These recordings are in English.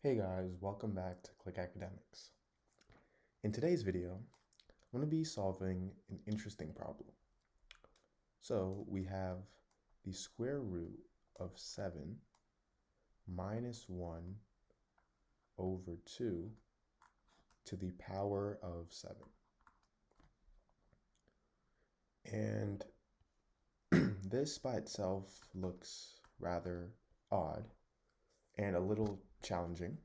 Hey guys, welcome back to Click Academics. In today's video, I'm going to be solving an interesting problem. So we have the square root of 7 minus 1 over 2 to the power of 7. And this by itself looks rather odd and a little challenging.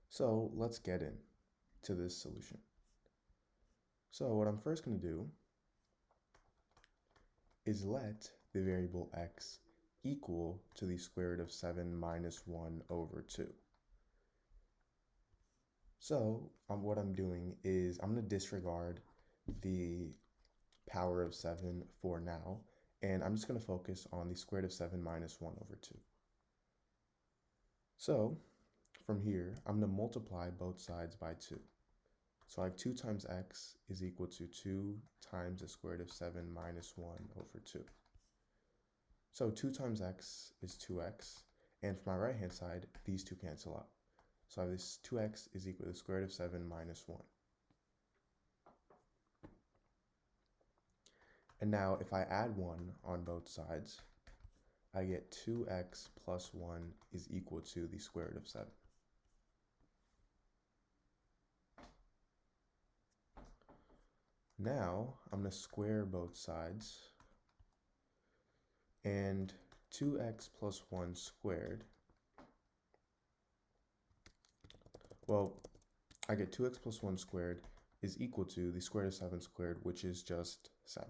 So let's get into this solution. So what I'm first going to do is let the variable x equal to the square root of 7 minus 1 over 2. So what I'm doing is I'm going to disregard the power of 7 for now, and I'm just going to focus on the square root of 7 minus 1 over 2. So from here, I'm going to multiply both sides by 2. So I have 2 times x is equal to 2 times the square root of 7 minus 1 over 2. So 2 times x is 2x, and for my right hand side, these two cancel out. So I have this 2x is equal to the square root of 7 minus 1. And now if I add 1 on both sides, I get 2x plus 1 is equal to the square root of 7. Now I'm going to square both sides, and 2x plus 1 squared, well, I get 2x plus 1 squared is equal to the square root of 7 squared, which is just 7.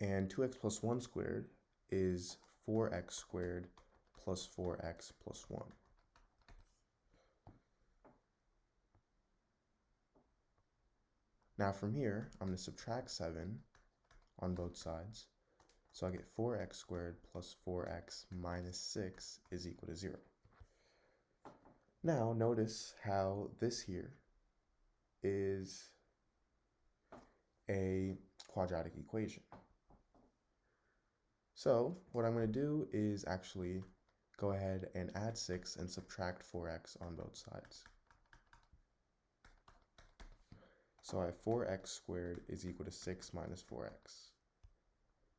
And 2x plus 1 squared is 4x squared plus 4x plus 1. Now from here, I'm going to subtract 7 on both sides. So I get 4x squared plus 4x minus 6 is equal to 0. Now notice how this here is a quadratic equation. So what I'm going to do is actually go ahead and add 6 and subtract 4x on both sides. So I have 4x squared is equal to 6 minus 4x.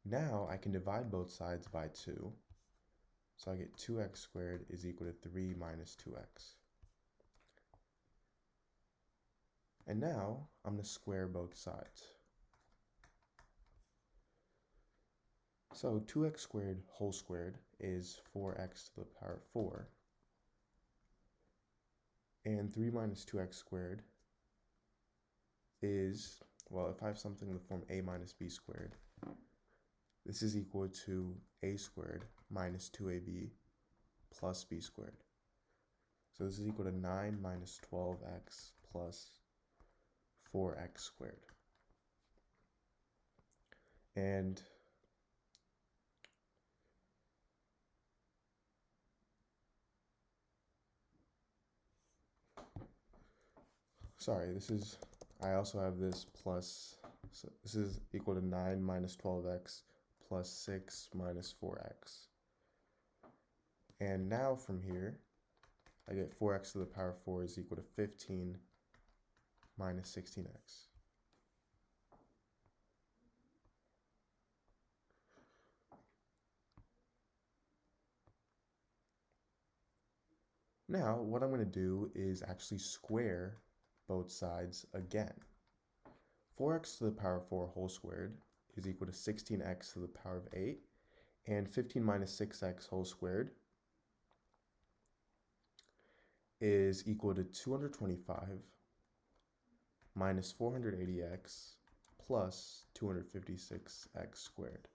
Now I can divide both sides by 2. So I get 2x squared is equal to 3 minus 2x. And now I'm going to square both sides. So 2x squared whole squared is 4x to the power of 4. And 3 minus 2x squared is, well, if I have something in the form a minus b squared, this is equal to a squared minus 2ab plus b squared. So this is equal to 9 minus 12x plus 4x squared. And I also have this plus, so this is equal to 9 minus 12x plus 6 minus 4x. And now from here, I get 4x to the power of 4 is equal to 15 minus 16x. Now, what I'm going to do is actually square both sides again. 4x to the power of 4 whole squared is equal to 16x to the power of 8, and 15 minus 6x whole squared is equal to 225 minus 480x plus 256x squared.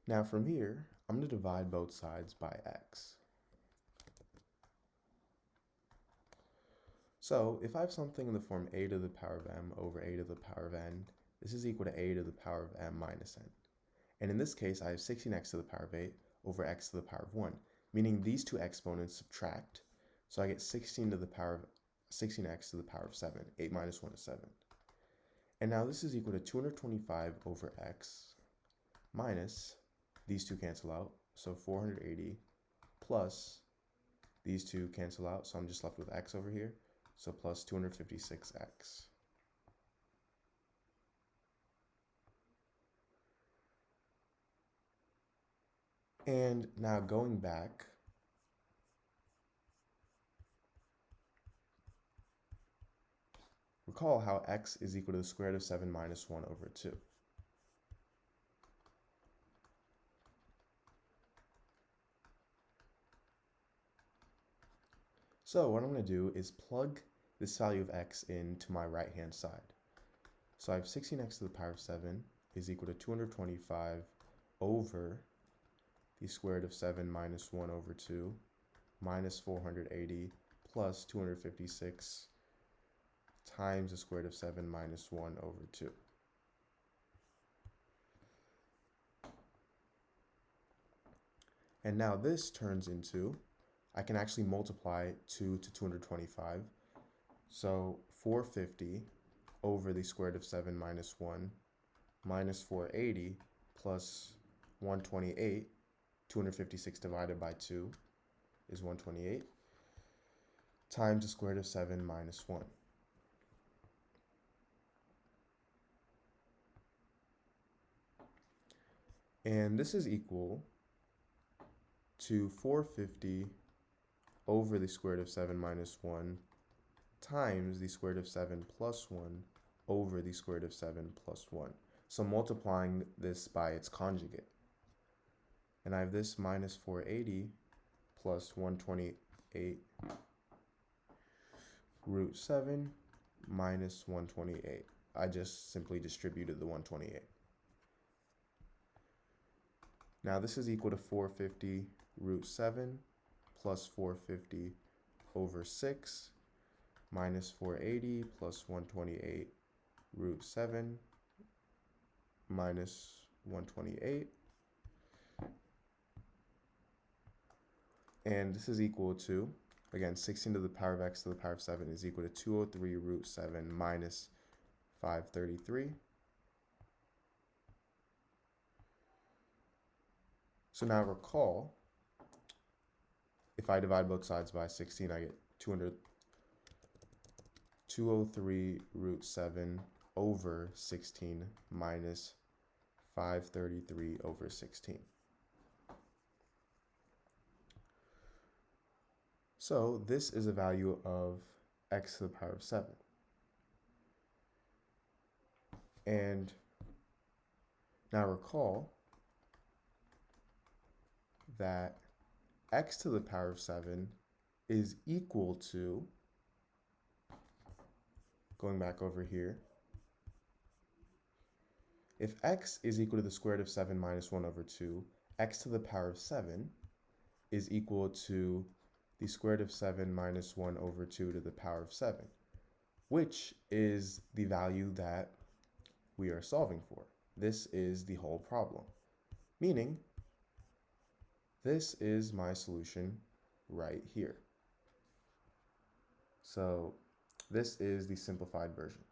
Now from here, I'm going to divide both sides by x. So if I have something in the form a to the power of m over a to the power of n, this is equal to a to the power of m minus n. And in this case, I have 16x to the power of 8 over x to the power of 1, meaning these two exponents subtract. So I get 16 to the power of 16x to the power of 7. 8 minus 1 is 7. And now this is equal to 225 over x minus, these two cancel out, so 480 plus these two cancel out, so I'm just left with x over here, so plus 256x. And now going back, recall how x is equal to the square root of 7 minus 1 over 2. So what I'm going to do is plug this value of x into my right-hand side. So I have 16x to the power of 7 is equal to 225 over the square root of 7 minus 1 over 2 minus 480 plus 256 times the square root of 7 minus 1 over 2. And now this turns into, I can actually multiply 2 to 225. So 450 over the square root of 7 minus 1 minus 480 plus 128. 256 divided by 2 is 128 times the square root of 7 minus 1. And this is equal to 450 over the square root of 7 minus 1 times the square root of 7 plus 1 over the square root of 7 plus 1. So multiplying this by its conjugate. And I have this minus 480 plus 128 root 7 minus 128. I just simply distributed the 128. Now this is equal to 450 root 7 plus 450 over 6 minus 480 plus 128 root 7 minus 128. And this is equal to, again, 16 to the power of x to the power of 7 is equal to 203 root 7 minus 533. So now recall, if I divide both sides by 16, I get 203 root 7 over 16 minus 533 over 16. So this is a value of x to the power of 7. And now recall that x to the power of 7 is equal to, going back over here, if x is equal to the square root of 7 minus 1 over 2, x to the power of 7 is equal to the square root of 7 minus 1 over 2 to the power of 7, which is the value that we are solving for. This is the whole problem, meaning this is my solution right here. So this is the simplified version.